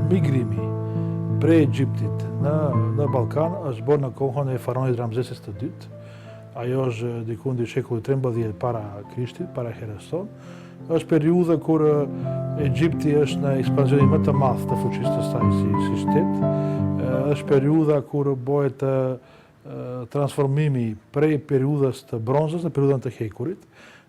migrimi prej Egjiptit në Ballkan është bërë në kohën e faraonit Ramzesit të dytë. Ajo është diku në shekullit 13 para Krishtit, para herës tonë. Është periudha kur Egjipti është në ekspansionin më të madh të fuqisë të saj si shtet. Është periudha kur bëhet transformimi prej periudhës të bronzës në periudhën të hekurit.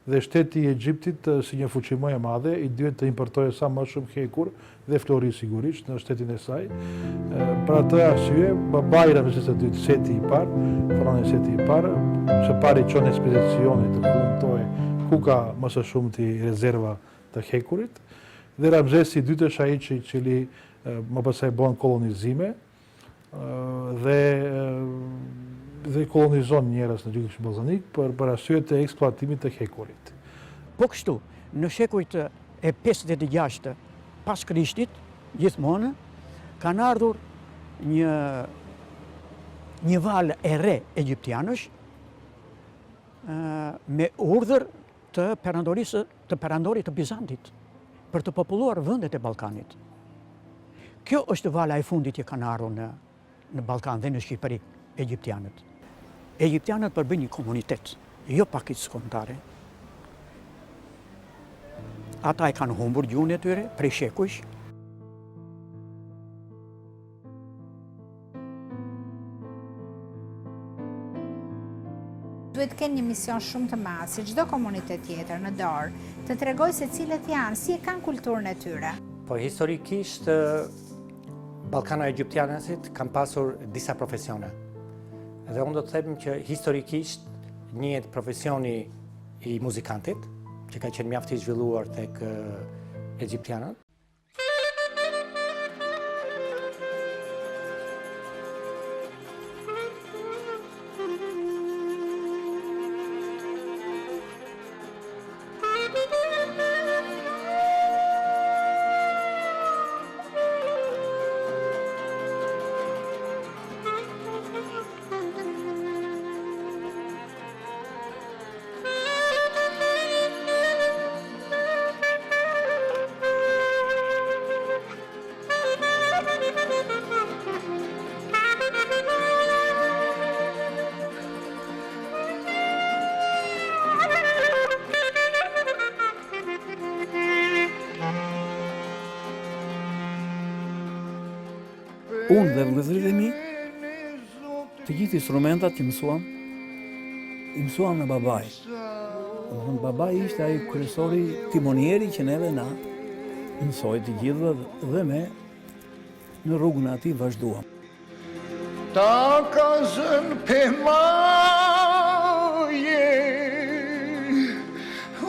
Dhe shteti i Egjiptit, si një fuqi më e madhe, i duhet të importojë sa më shumë hekur dhe flori sigurisht në shtetin e saj. Për atë arsye, babai i Ramzesit të dytë, Seti i parë, faraoni Seti i parë, së pari çon ekspedicione të humbtoje ku ka më së shumti rezerva të hekurit, dhe Ramzesi i dytë është ai i cili më pastaj bën kolonizime dhe kolonizon njerëz në Gjykatën Bollanik për arsye të eksploatimit të hekurit. Po kështu, në shekujt e 56 pas Krishtit, gjithmonë, kanë ardhur një valë e re egjiptianësh me urdhër të perandorit të Bizantit për të populluar vendet e Ballkanit. Kjo është vala e fundit që kanë ardhur në Ballkan dhe në Shqipëri egjiptianët. Egjiptianët përbëjnë një komunitet, jo pakicëkombëtare. Ata e kanë humbur gjuhën e tyre prej shekujsh. Duhet të kenë një mision shumë të madh, si çdo komunitet tjetër në dorë, të tregojë se cilët janë, si e kanë kulturën e tyre. Po historikisht Ballkana Egjiptianësit kanë pasur disa profesione. Dhe unë do të them që historikisht njihet profesioni i muzikantit, që ka qenë mjaft i zhvilluar tek egjiptianët. Unë dhe vëllezërit e mi, të gjithë instrumentat që mësuam, i mësuam në babai. Babai ishte ai kryesori timonieri që neve na mësoi të gjithë dhe ne në rrugën e atij vazhduam. Ta ka zënë pemaje,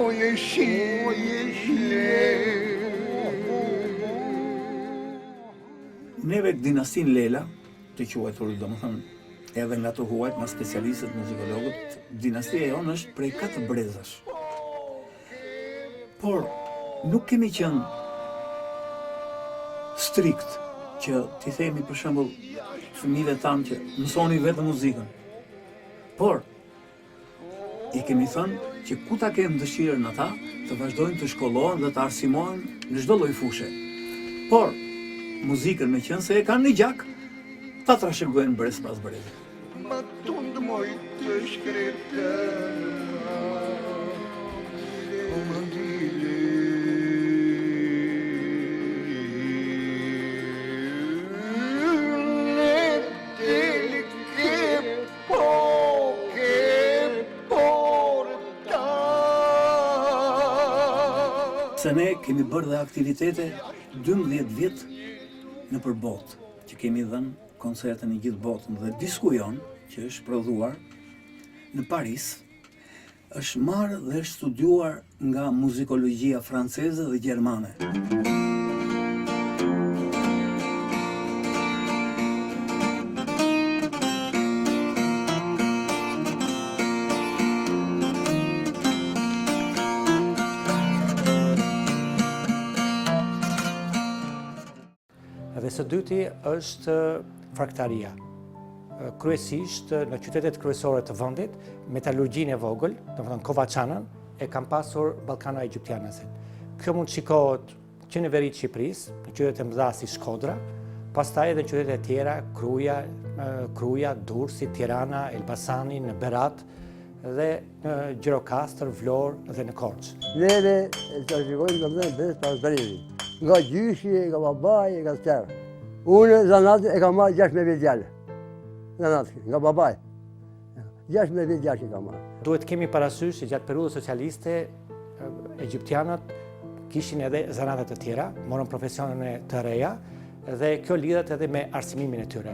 o jeshile. Neve dinastin Lela, të quajtur domethënë edhe nga të huajt, nga specialistët muzikologët, dinastia jonë është prej 4 brezash. Por nuk kemi qenë strikt që t'i themi për shembull fëmijëve tanë që mësoni vetëm muzikën. Por i kemi thënë që ku ta kenë dëshirën ata të vazhdojnë të shkollohen dhe të arsimohen në çdo lloj fushe. Por muzikën me qenë se e kanë një gjak, ta trashëgojnë brez pas brezi. Ma tundë moj të shkreta, o mandile. Ne teli ke poke porta. Se ne kemi bërë dhe aktivitete 12 vjet në për botë, që kemi dhënë koncerte në gjithë botën, dhe Diskujon, që është prodhuar në Paris, është marrë dhe është studiuar nga muzikologjia franceze dhe gjermane. Dhe së dyti është fraktaria. Kryesisht në qytetet kryesore të vendit, metalurgjinë e vogël, domethënë kovaçanën, e kanë pasur Ballkana Egjiptianësit. Kjo mund shikohet që në veri të Shqipërisë, në qytetet e mëdha si Shkodra, pastaj edhe në qytetet e tjera, Kruja, Durrësi, Tirana, Elbasani, në Berat dhe në Gjirokastër, Vlorë dhe në Korçë. Neve e të shikojnë nga vëndë besë pasdrimi. Nga gjyshi, nga babaj, nga stërë. Unë zanatë e ka marrë 16 vjetë. Zanatë, nga babaj. 16 vjetë ka marrë. Duhet kemi parasysh që gjatë periudhës socialiste, egjiptianët kishin edhe zanate të tjera, morën profesionet të reja, dhe kjo lidhet edhe me arsimimin e tyre.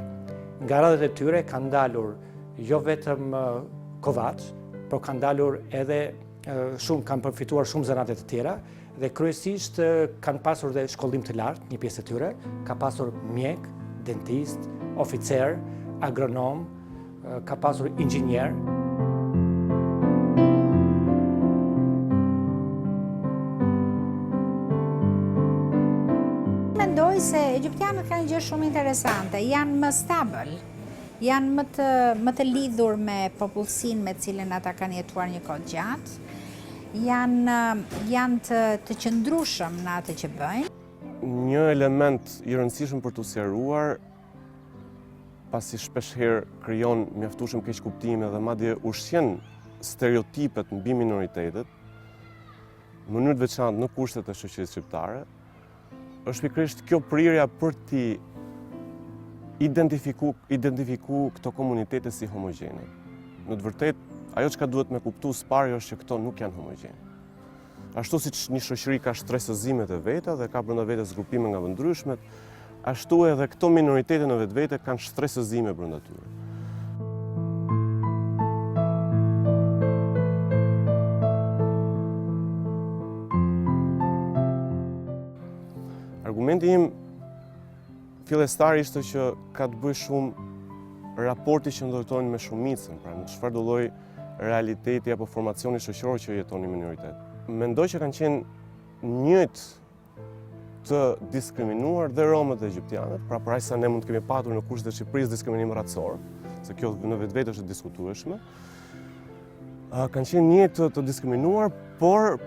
Nga radhët e tyre kanë dalur jo vetëm kovaç, por kanë dalur edhe kanë përfituar shumë zanate të tjera, dhe kryesisht kanë pasur dhe shkollim të lartë, një pjesë e tyre, ka pasur mjek, dentist, oficer, agronom, ka pasur inxhinier. Mendoj se egjiptianët kanë gjë shumë interesante, janë më stabil, janë më të lidhur me popullsinë me cilën ata kanë jetuar një kohë gjatë, janë të qëndrueshëm në atë që bëjnë. Një element i rëndësishëm për të sqaruar, pasi shpeshherë krijon mjaftueshëm keq kuptime dhe madje ushqen stereotipet mbi minoritetet, në mënyrë të veçantë në kushtet e shoqërisë shqiptare, është pikërisht kjo prirja për t'i identifiku këto komunitete si homogjene. Në të vërtetë, ajo çka duhet me kuptuar së pari është që këto nuk janë homogjene. Ashtu siç një shoqëri ka shtresëzimet e veta dhe ka brenda vetes grupime nga ndryshmet, ashtu edhe këto minoritete në vetvete kanë shtresëzime brenda tyre. Argumenti im fillestar ishte që ka të bëjë shumë raporti që ndërtojnë me shumicën, pra në çfarëdo lloj realiteti apo formacioni shoqëror që jeton një minoritet. Mendoj që kanë qenë njëjtë të diskriminuar dhe romët dhe egjiptianët, pra për aq sa ne mund të kemi patur në kushtet e Shqipërisë diskriminim racor, se kjo në vetvete është e diskutueshme. Kanë qenë njëjtë të diskriminuar, por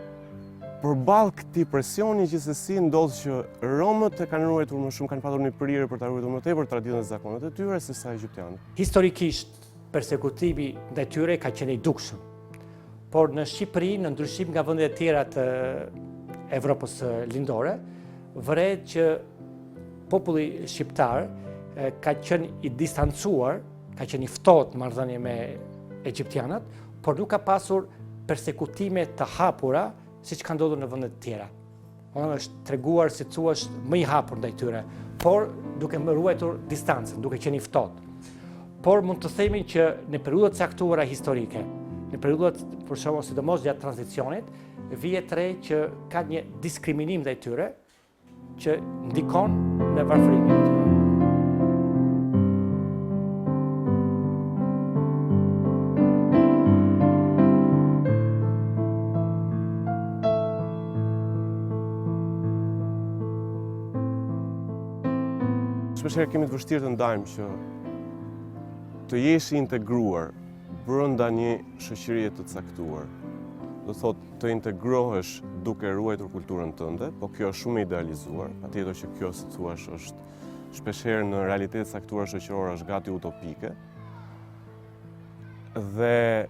përballë këtij presioni gjithsesi ndodh që romët e kanë ruajtur më shumë, kanë patur një prirje për ta ruajtur më tepër traditën dhe zakonet e tyre se sa egjiptianët. Historikisht, persekutimi ndaj tyre ka qenë i dukshëm. Por në Shqipëri, në ndryshim nga vendet e tjera të Evropës lindore, vëret që populli shqiptar ka qenë i distancuar, ka qenë i ftohtë në marrëdhënie me egjiptianët, por nuk ka pasur persekutime të hapura siç ka ndodhur në vende të tjera. Është treguar si thua më i hapur ndaj tyre, por duke më ruajtur distancën, duke qenë i ftohtë. Por mund të themi që në periudha të caktuara historike, në periudhat për shembull sidomos gjatë tranzicionit, vihet re që ka një diskriminim ndaj tyre që ndikon në varfërimin e tyre. Shpeshherë kemi të vështirë të ndajmë që të jesh i integruar brenda një shoqërie të caktuar. Do thotë të integrohesh duke ruajtur kulturën tënde, po kjo është shumë idealizuar, patjetër që kjo si thua është shpeshherë në realitet caktuar shoqëror është gati utopike. Dhe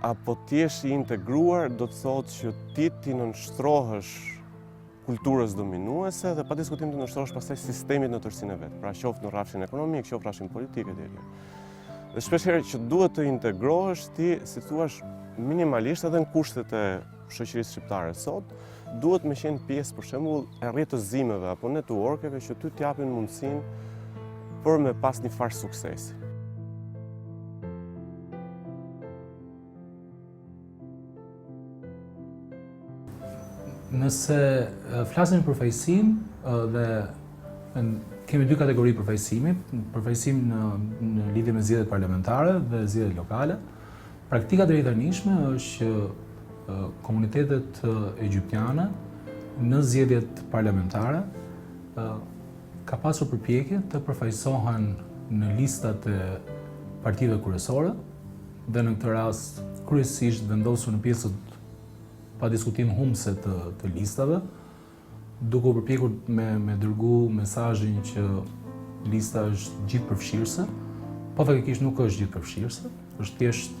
apo të jesh i integruar do të thotë që ti nënshtrohesh kulturës dominuese dhe pa diskutim të nënshtrohesh pastaj sistemit në tërësinë e vet, pra qoftë në rrafshin ekonomik, qoftë rrafshin politik etj. Dhe shpeshherë që duhet të integrohesh ti, si thua, minimalisht edhe në kushtet e shoqërisë shqiptare sot, duhet me qenë pjesë për shembull e rrjetëzimeve apo networkeve që ty t'japin mundësinë për me pas një farë suksesi. Nëse flasim për përfaqësinë dhe kemi dy kategori përfaqësimi, përfaqësim në lidhje me zgjedhjet parlamentare dhe zgjedhjet lokale. Praktika deri tanishme është që komunitetet egjiptiane në zgjedhjet parlamentare ka pasur përpjekje të përfaqësohen në listat e partive kryesore dhe në këtë rast kryesisht vendosur në pjesët pa diskutim humse të listave, duke u përpjekur me dërgu mesazhin që lista është gjithë përfshirëse, po faktikisht nuk është gjithë përfshirëse, është thjesht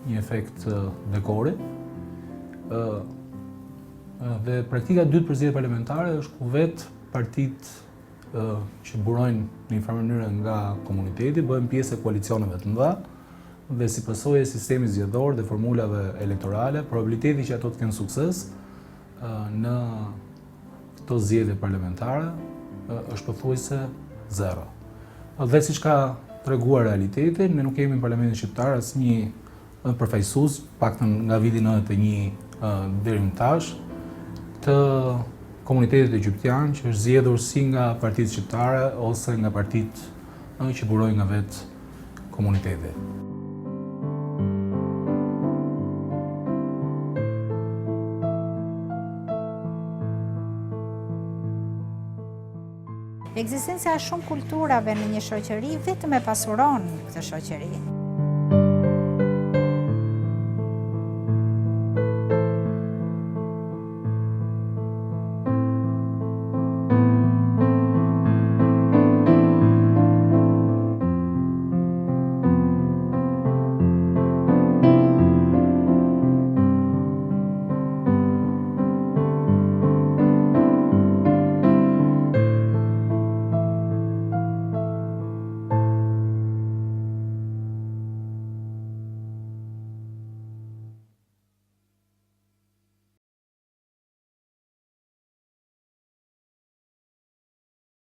një efekt dekori. Dhe praktika e dytë për zgjedhjet parlamentare është ku vetë partitë që burojnë në një farë mënyrë nga komuniteti bëhen pjesë e koalicioneve të mëdha dhe si pasojë e sistemit zgjedhor dhe formulave elektorale, probabiliteti që ato të kenë sukses në këto zgjedhje parlamentare është pothuajse zero. Dhe siç ka treguar realiteti, ne nuk kemi në Parlamentin shqiptar asnjë përfaqësues, paktën nga viti 91 deri më tash, të komunitetit egjiptian që është zgjedhur si nga partitë shqiptare ose nga partitë që burojnë nga vetë komuniteti. Ekzistenca e shumë kulturave në një shoqëri vetëm e pasuron këtë shoqëri.